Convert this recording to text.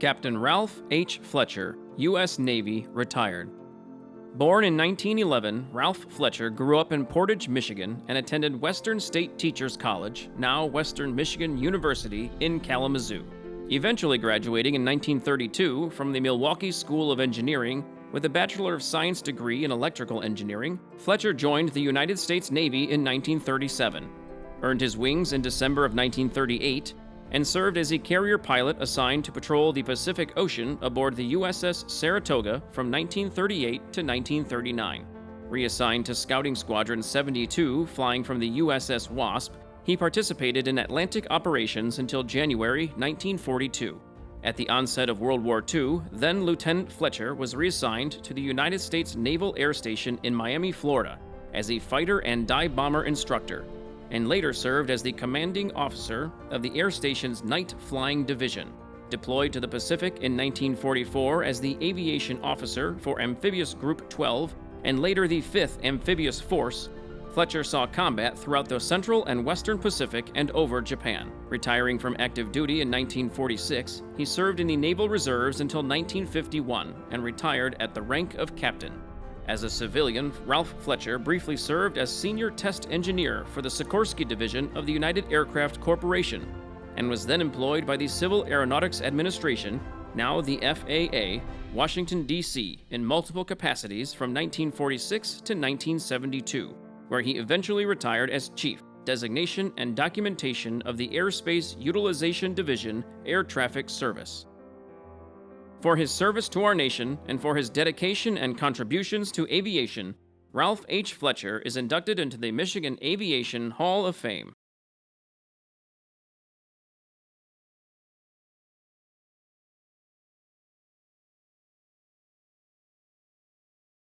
Captain Ralph H. Fletcher, U.S. Navy, retired. Born in 1911, Ralph Fletcher grew up in Portage, Michigan, and attended Western State Teachers College, now Western Michigan University, in Kalamazoo. Eventually graduating in 1932 from the Milwaukee School of Engineering with a Bachelor of Science degree in Electrical Engineering, Fletcher joined the United States Navy in 1937, earned his wings in December of 1938, and served as a carrier pilot assigned to patrol the Pacific Ocean aboard the U.S.S. Saratoga from 1938 to 1939. Reassigned to Scouting Squadron 72, flying from the U.S.S. Wasp, he participated in Atlantic operations until January 1942. At the onset of World War II, then Lieutenant Fletcher was reassigned to the United States Naval Air Station in Miami, Florida, as a fighter and dive bomber instructor, and later served as the commanding officer of the Air Station's Night Flying Division. Deployed to the Pacific in 1944 as the Aviation Officer for Amphibious Group 12 and later the 5th Amphibious Force, Fletcher saw combat throughout the Central and Western Pacific and over Japan. Retiring from active duty in 1946, he served in the Naval Reserves until 1951 and retired at the rank of captain. As a civilian, Ralph Fletcher briefly served as Senior Test Engineer for the Sikorsky Division of the United Aircraft Corporation, and was then employed by the Civil Aeronautics Administration, now the FAA, Washington, D.C., in multiple capacities from 1946 to 1972, where he eventually retired as Chief, Designation and Documentation of the Airspace Utilization Division Air Traffic Service. For his service to our nation and for his dedication and contributions to aviation, Ralph H. Fletcher is inducted into the Michigan Aviation Hall of Fame.